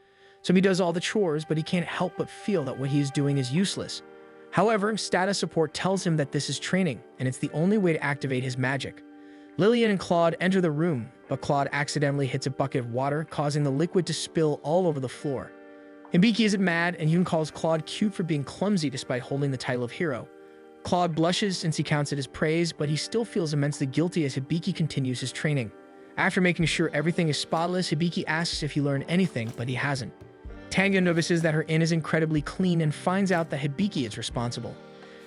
So he does all the chores, but he can't help but feel that what he is doing is useless. However, status support tells him that this is training, and it's the only way to activate his magic. Lillian and Claude enter the room, but Claude accidentally hits a bucket of water, causing the liquid to spill all over the floor. Hibiki isn't mad, and even calls Claude cute for being clumsy despite holding the title of hero. Claude blushes since he counts it as praise, but he still feels immensely guilty as Hibiki continues his training. After making sure everything is spotless, Hibiki asks if he learned anything, but he hasn't. Tanga notices that her inn is incredibly clean and finds out that Hibiki is responsible.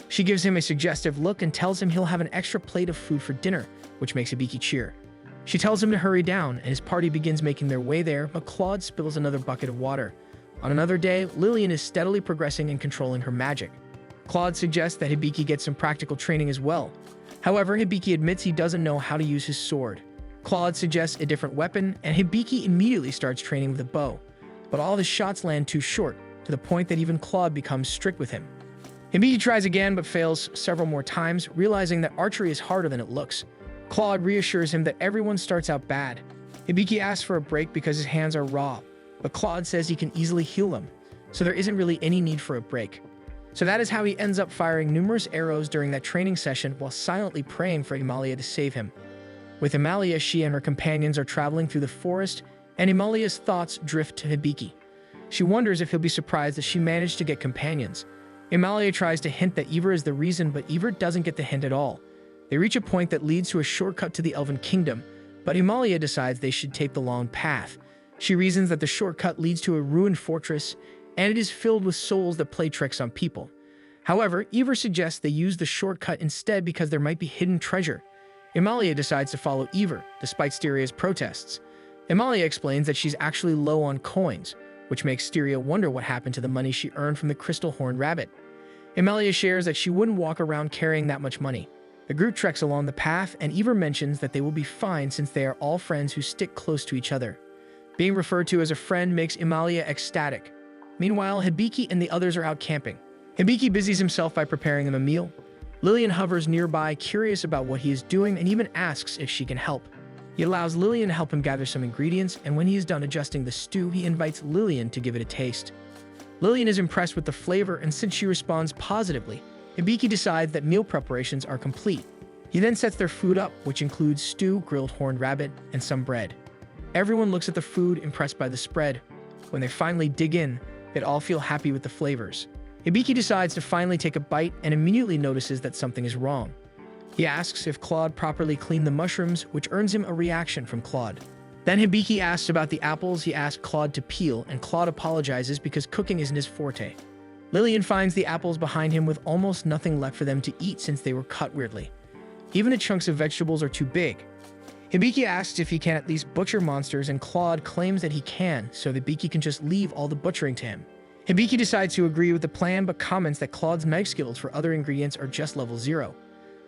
She gives him a suggestive look and tells him he'll have an extra plate of food for dinner, which makes Hibiki cheer. She tells him to hurry down, and his party begins making their way there, but Claude spills another bucket of water. On another day, Lillian is steadily progressing and controlling her magic. Claude suggests that Hibiki get some practical training as well. However, Hibiki admits he doesn't know how to use his sword. Claude suggests a different weapon, and Hibiki immediately starts training with a bow. But all his shots land too short, to the point that even Claude becomes strict with him. Hibiki tries again but fails several more times, realizing that archery is harder than it looks. Claude reassures him that everyone starts out bad. Hibiki asks for a break because his hands are raw, but Claude says he can easily heal them, so there isn't really any need for a break. So that is how he ends up firing numerous arrows during that training session while silently praying for Himalaya to save him. With Himalaya, she and her companions are traveling through the forest, and Himalaya's thoughts drift to Hibiki. She wonders if he'll be surprised that she managed to get companions. Himalaya tries to hint that Ivor is the reason, but Ivor doesn't get the hint at all. They reach a point that leads to a shortcut to the Elven Kingdom, but Himalaya decides they should take the long path. She reasons that the shortcut leads to a ruined fortress, and it is filled with souls that play tricks on people. However, Ivor suggests they use the shortcut instead because there might be hidden treasure. Himalaya decides to follow Ivor, despite Styria's protests. Himalaya explains that she's actually low on coins, which makes Styria wonder what happened to the money she earned from the Crystal Horned Rabbit. Himalaya shares that she wouldn't walk around carrying that much money. The group treks along the path, and Ivor mentions that they will be fine since they are all friends who stick close to each other. Being referred to as a friend makes Himalaya ecstatic. Meanwhile, Hibiki and the others are out camping. Hibiki busies himself by preparing them a meal. Lillian hovers nearby, curious about what he is doing, and even asks if she can help. He allows Lillian to help him gather some ingredients, and when he is done adjusting the stew, he invites Lillian to give it a taste. Lillian is impressed with the flavor, and since she responds positively, Hibiki decides that meal preparations are complete. He then sets their food up, which includes stew, grilled horned rabbit, and some bread. Everyone looks at the food, impressed by the spread. When they finally dig in, they all feel happy with the flavors. Hibiki decides to finally take a bite and immediately notices that something is wrong. He asks if Claude properly cleaned the mushrooms, which earns him a reaction from Claude. Then Hibiki asks about the apples he asked Claude to peel, and Claude apologizes because cooking isn't his forte. Lillian finds the apples behind him with almost nothing left for them to eat since they were cut weirdly. Even the chunks of vegetables are too big. Hibiki asks if he can at least butcher monsters, and Claude claims that he can, so Hibiki can just leave all the butchering to him. Hibiki decides to agree with the plan, but comments that Claude's mag skills for other ingredients are just level 0.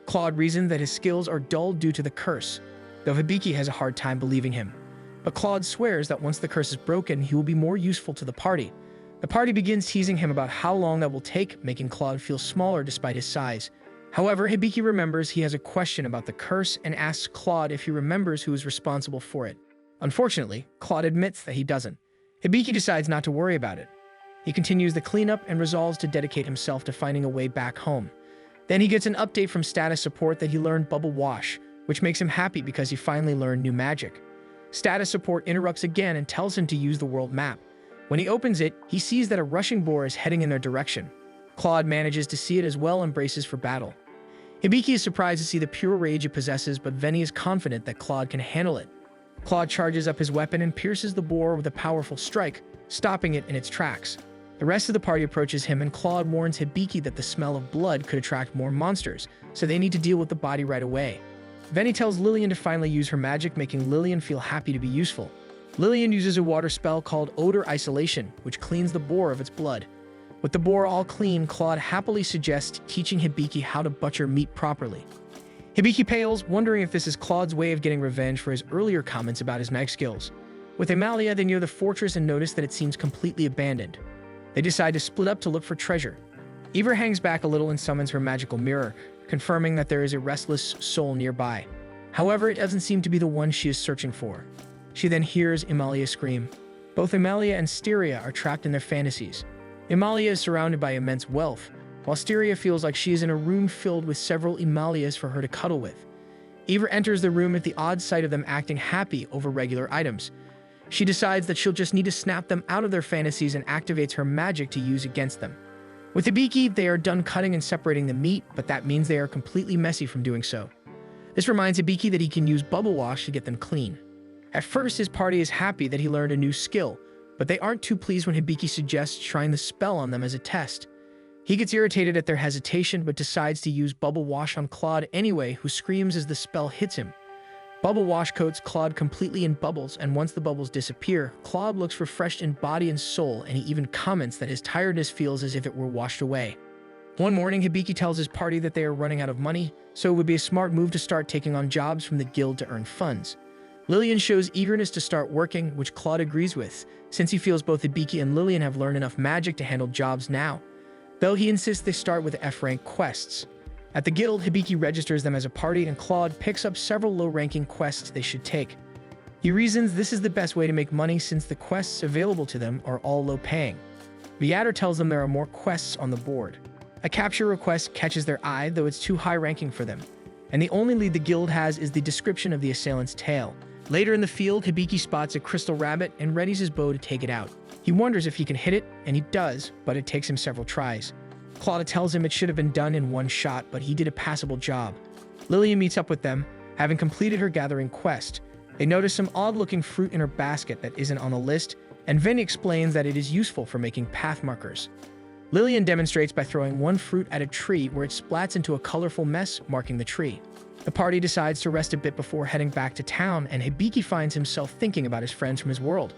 Claude reasons that his skills are dulled due to the curse, though Hibiki has a hard time believing him. But Claude swears that once the curse is broken, he will be more useful to the party. The party begins teasing him about how long that will take, making Claude feel smaller despite his size. However, Hibiki remembers he has a question about the curse and asks Claude if he remembers who is responsible for it. Unfortunately, Claude admits that he doesn't. Hibiki decides not to worry about it. He continues the cleanup and resolves to dedicate himself to finding a way back home. Then he gets an update from status support that he learned Bubble Wash, which makes him happy because he finally learned new magic. Status support interrupts again and tells him to use the world map. When he opens it, he sees that a rushing boar is heading in their direction. Claude manages to see it as well and braces for battle. Hibiki is surprised to see the pure rage it possesses, but Veni is confident that Claude can handle it. Claude charges up his weapon and pierces the boar with a powerful strike, stopping it in its tracks. The rest of the party approaches him, and Claude warns Hibiki that the smell of blood could attract more monsters, so they need to deal with the body right away. Veni tells Lillian to finally use her magic, making Lillian feel happy to be useful. Lillian uses a water spell called Odor Isolation, which cleans the boar of its blood. With the boar all clean, Claude happily suggests teaching Hibiki how to butcher meat properly. Hibiki pales, wondering if this is Claude's way of getting revenge for his earlier comments about his mag skills. With Himalaya, they near the fortress and notice that it seems completely abandoned. They decide to split up to look for treasure. Ivor hangs back a little and summons her magical mirror, confirming that there is a restless soul nearby. However, it doesn't seem to be the one she is searching for. She then hears Himalaya scream. Both Himalaya and Styria are trapped in their fantasies. Himalaya is surrounded by immense wealth, while Styria feels like she is in a room filled with several Himalayas for her to cuddle with. Ivor enters the room at the odd sight of them acting happy over regular items. She decides that she'll just need to snap them out of their fantasies and activates her magic to use against them. With Hibiki, they are done cutting and separating the meat, but that means they are completely messy from doing so. This reminds Hibiki that he can use Bubble Wash to get them clean. At first, his party is happy that he learned a new skill, but they aren't too pleased when Hibiki suggests trying the spell on them as a test. He gets irritated at their hesitation, but decides to use Bubble Wash on Claude anyway, who screams as the spell hits him. Bubble Wash coats Claude completely in bubbles, and once the bubbles disappear, Claude looks refreshed in body and soul, and he even comments that his tiredness feels as if it were washed away. One morning, Hibiki tells his party that they are running out of money, so it would be a smart move to start taking on jobs from the guild to earn funds. Lillian shows eagerness to start working, which Claude agrees with, since he feels both Hibiki and Lillian have learned enough magic to handle jobs now, though he insists they start with F-rank quests. At the guild, Hibiki registers them as a party, and Claude picks up several low-ranking quests they should take. He reasons this is the best way to make money since the quests available to them are all low-paying. The adder tells them there are more quests on the board. A capture request catches their eye, though it's too high-ranking for them, and the only lead the guild has is the description of the assailant's tail. Later in the field, Hibiki spots a crystal rabbit and readies his bow to take it out. He wonders if he can hit it, and he does, but it takes him several tries. Claudia tells him it should have been done in one shot, but he did a passable job. Lillian meets up with them, having completed her gathering quest. They notice some odd-looking fruit in her basket that isn't on the list, and Vinny explains that it is useful for making path markers. Lillian demonstrates by throwing one fruit at a tree where it splats into a colorful mess, marking the tree. The party decides to rest a bit before heading back to town, and Hibiki finds himself thinking about his friends from his world.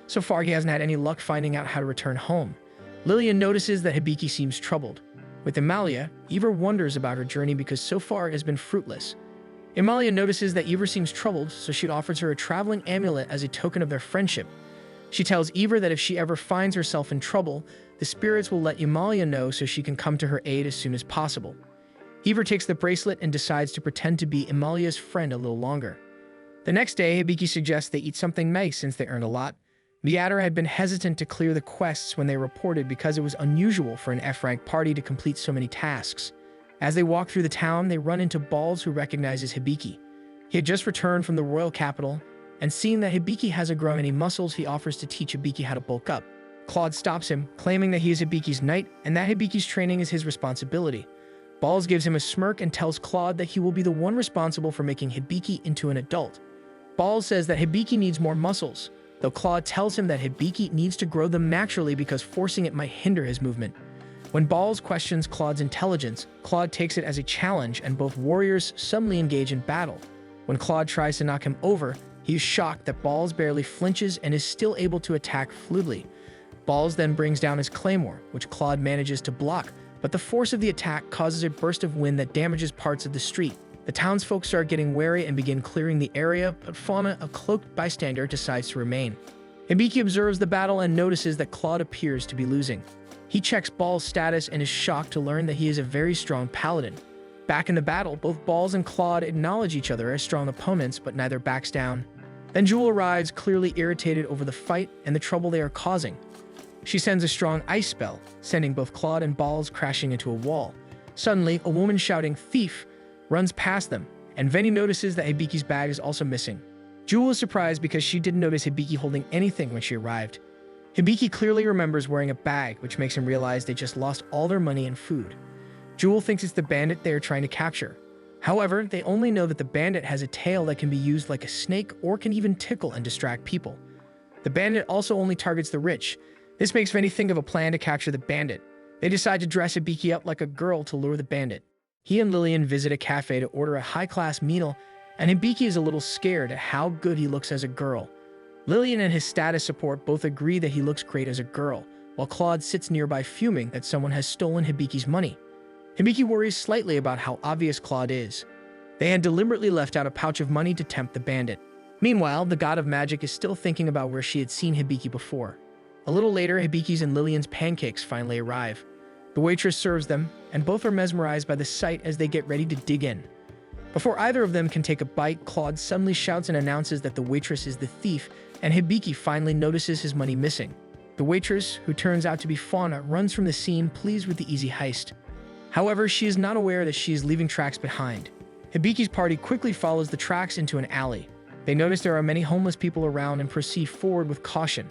So far, he hasn't had any luck finding out how to return home. Lillian notices that Hibiki seems troubled. With Amalia, Eva wonders about her journey because so far it has been fruitless. Amalia notices that Eva seems troubled, so she offers her a traveling amulet as a token of their friendship. She tells Eva that if she ever finds herself in trouble, the spirits will let Amalia know so she can come to her aid as soon as possible. Eva takes the bracelet and decides to pretend to be Amalia's friend a little longer. The next day, Hibiki suggests they eat something nice since they earned a lot. The adder had been hesitant to clear the quests when they reported because it was unusual for an F-rank party to complete so many tasks. As they walk through the town, they run into Balls, who recognizes Hibiki. He had just returned from the royal capital, and seeing that Hibiki hasn't grown any muscles, he offers to teach Hibiki how to bulk up. Claude stops him, claiming that he is Hibiki's knight and that Hibiki's training is his responsibility. Balls gives him a smirk and tells Claude that he will be the one responsible for making Hibiki into an adult. Balls says that Hibiki needs more muscles, though Claude tells him that Hibiki needs to grow them naturally because forcing it might hinder his movement. When Balls questions Claude's intelligence, Claude takes it as a challenge and both warriors suddenly engage in battle. When Claude tries to knock him over, he is shocked that Balls barely flinches and is still able to attack fluidly. Balls then brings down his claymore, which Claude manages to block, but the force of the attack causes a burst of wind that damages parts of the street. The townsfolk start getting wary and begin clearing the area, but Fauna, a cloaked bystander, decides to remain. Hibiki observes the battle and notices that Claude appears to be losing. He checks Balls' status and is shocked to learn that he is a very strong paladin. Back in the battle, both Balls and Claude acknowledge each other as strong opponents, but neither backs down. Then Jewel arrives, clearly irritated over the fight and the trouble they are causing. She sends a strong ice spell, sending both Claude and Balls crashing into a wall. Suddenly, a woman shouting "Thief!" runs past them, and Venny notices that Hibiki's bag is also missing. Jewel is surprised because she didn't notice Hibiki holding anything when she arrived. Hibiki clearly remembers wearing a bag, which makes him realize they just lost all their money and food. Jewel thinks it's the bandit they are trying to capture. However, they only know that the bandit has a tail that can be used like a snake or can even tickle and distract people. The bandit also only targets the rich. This makes Venny think of a plan to capture the bandit. They decide to dress Hibiki up like a girl to lure the bandit. He and Lillian visit a cafe to order a high-class meal, and Hibiki is a little scared at how good he looks as a girl. Lillian and his status support both agree that he looks great as a girl, while Claude sits nearby fuming that someone has stolen Hibiki's money. Hibiki worries slightly about how obvious Claude is. They had deliberately left out a pouch of money to tempt the bandit. Meanwhile, the god of magic is still thinking about where she had seen Hibiki before. A little later, Hibiki's and Lillian's pancakes finally arrive. The waitress serves them, and both are mesmerized by the sight as they get ready to dig in. Before either of them can take a bite, Claude suddenly shouts and announces that the waitress is the thief, and Hibiki finally notices his money missing. The waitress, who turns out to be Fauna, runs from the scene pleased with the easy heist. However, she is not aware that she is leaving tracks behind. Hibiki's party quickly follows the tracks into an alley. They notice there are many homeless people around and proceed forward with caution.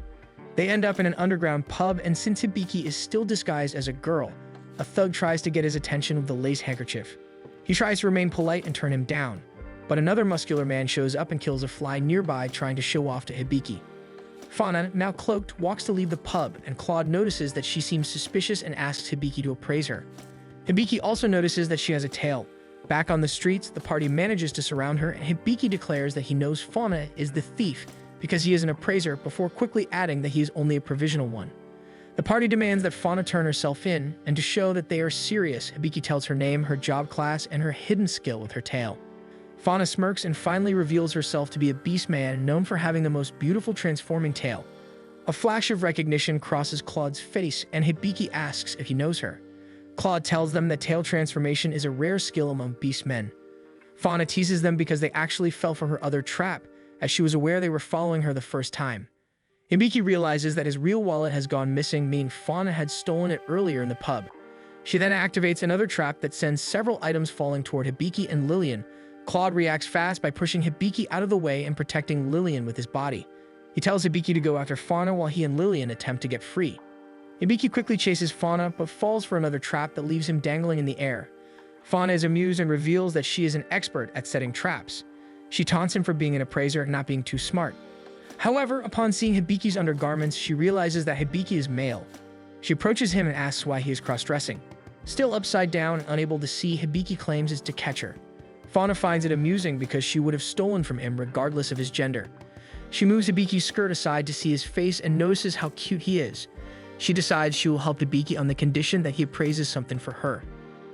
They end up in an underground pub, and since Hibiki is still disguised as a girl, a thug tries to get his attention with a lace handkerchief. He tries to remain polite and turn him down, but another muscular man shows up and kills a fly nearby, trying to show off to Hibiki. Fauna, now cloaked, walks to leave the pub, and Claude notices that she seems suspicious and asks Hibiki to appraise her. Hibiki also notices that she has a tail. Back on the streets, the party manages to surround her, and Hibiki declares that he knows Fauna is the thief because he is an appraiser, before quickly adding that he is only a provisional one. The party demands that Fauna turn herself in, and to show that they are serious, Hibiki tells her name, her job class, and her hidden skill with her tail. Fauna smirks and finally reveals herself to be a beast man known for having the most beautiful transforming tail. A flash of recognition crosses Claude's face, and Hibiki asks if he knows her. Claude tells them that tail transformation is a rare skill among beast men. Fauna teases them because they actually fell for her other trap, as she was aware they were following her the first time. Hibiki realizes that his real wallet has gone missing, meaning Fauna had stolen it earlier in the pub. She then activates another trap that sends several items falling toward Hibiki and Lillian. Claude reacts fast by pushing Hibiki out of the way and protecting Lillian with his body. He tells Hibiki to go after Fauna while he and Lillian attempt to get free. Hibiki quickly chases Fauna, but falls for another trap that leaves him dangling in the air. Fauna is amused and reveals that she is an expert at setting traps. She taunts him for being an appraiser and not being too smart. However, upon seeing Hibiki's undergarments, she realizes that Hibiki is male. She approaches him and asks why he is cross-dressing. Still upside down and unable to see, Hibiki claims it's to catch her. Fauna finds it amusing because she would have stolen from him regardless of his gender. She moves Hibiki's skirt aside to see his face and notices how cute he is. She decides she will help Hibiki on the condition that he appraises something for her.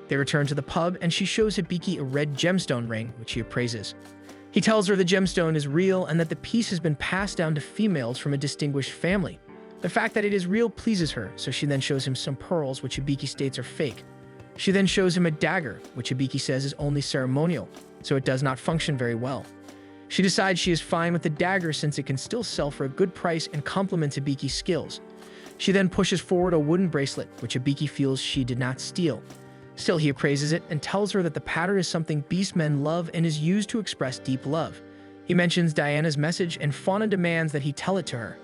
They return to the pub and she shows Hibiki a red gemstone ring, which he appraises. He tells her the gemstone is real and that the piece has been passed down to females from a distinguished family. The fact that it is real pleases her, so she then shows him some pearls, which Hibiki states are fake. She then shows him a dagger, which Hibiki says is only ceremonial, so it does not function very well. She decides she is fine with the dagger since it can still sell for a good price and complements Hibiki's skills. She then pushes forward a wooden bracelet, which Hibiki feels she did not steal. Still, he appraises it and tells her that the pattern is something beastmen love and is used to express deep love. He mentions Diana's message and Fauna demands that he tell it to her.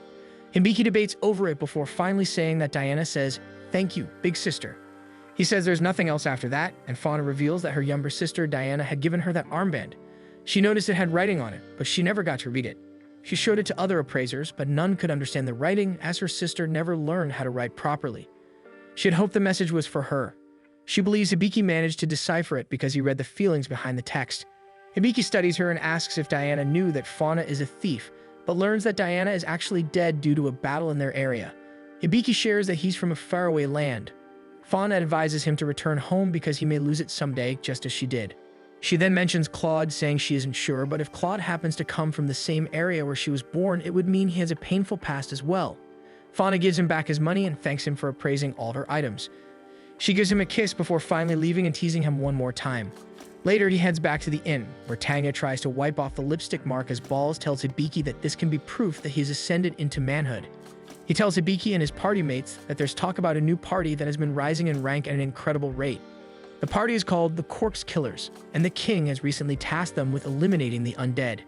Hibiki debates over it before finally saying that Diana says, "Thank you, big sister." He says there's nothing else after that, and Fauna reveals that her younger sister Diana had given her that armband. She noticed it had writing on it, but she never got to read it. She showed it to other appraisers, but none could understand the writing as her sister never learned how to write properly. She had hoped the message was for her. She believes Hibiki managed to decipher it because he read the feelings behind the text. Hibiki studies her and asks if Diana knew that Fauna is a thief, but learns that Diana is actually dead due to a battle in their area. Hibiki shares that he's from a faraway land. Fauna advises him to return home because he may lose it someday, just as she did. She then mentions Claude, saying she isn't sure, but if Claude happens to come from the same area where she was born, it would mean he has a painful past as well. Fauna gives him back his money and thanks him for appraising all her items. She gives him a kiss before finally leaving and teasing him one more time. Later, he heads back to the inn, where Tanya tries to wipe off the lipstick mark as Balls tells Hibiki that this can be proof that he's ascended into manhood. He tells Hibiki and his party mates that there's talk about a new party that has been rising in rank at an incredible rate. The party is called the Corpse Killers, and the king has recently tasked them with eliminating the undead.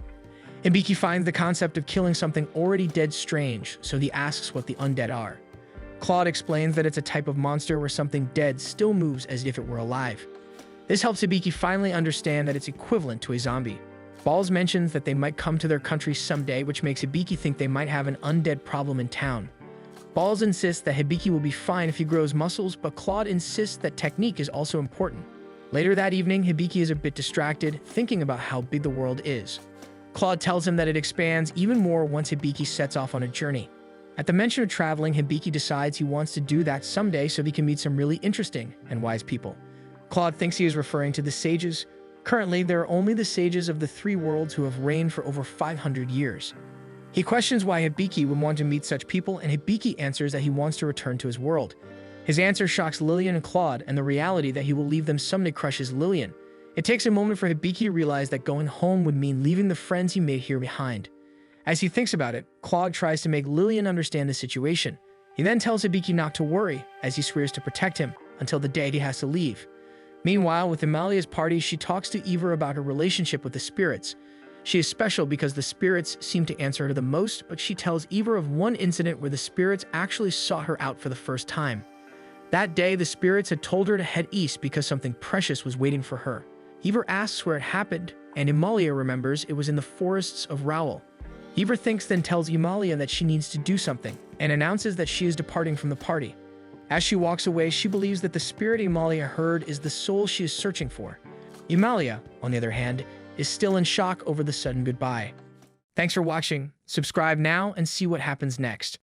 Hibiki finds the concept of killing something already dead strange, so he asks what the undead are. Claude explains that it's a type of monster where something dead still moves as if it were alive. This helps Hibiki finally understand that it's equivalent to a zombie. Balls mentions that they might come to their country someday, which makes Hibiki think they might have an undead problem in town. Balls insists that Hibiki will be fine if he grows muscles, but Claude insists that technique is also important. Later that evening, Hibiki is a bit distracted, thinking about how big the world is. Claude tells him that it expands even more once Hibiki sets off on a journey. At the mention of traveling, Hibiki decides he wants to do that someday so he can meet some really interesting and wise people. Claude thinks he is referring to the sages. Currently, there are only the sages of the three worlds who have reigned for over 500 years. He questions why Hibiki would want to meet such people, and Hibiki answers that he wants to return to his world. His answer shocks Lillian and Claude, and the reality that he will leave them someday crushes Lillian. It takes a moment for Hibiki to realize that going home would mean leaving the friends he made here behind. As he thinks about it, Claude tries to make Lillian understand the situation. He then tells Hibiki not to worry, as he swears to protect him until the day he has to leave. Meanwhile, with Amalia's party, she talks to Eva about her relationship with the spirits. She is special because the spirits seem to answer her the most, but she tells Eva of one incident where the spirits actually sought her out for the first time. That day, the spirits had told her to head east because something precious was waiting for her. Eva asks where it happened, and Amalia remembers it was in the forests of Rowell. Eva thinks, then tells Amalia that she needs to do something, and announces that she is departing from the party. As she walks away, she believes that the spirit Amalia heard is the soul she is searching for. Amalia, on the other hand, is still in shock over the sudden goodbye. Thanks for watching. Subscribe now and see what happens next.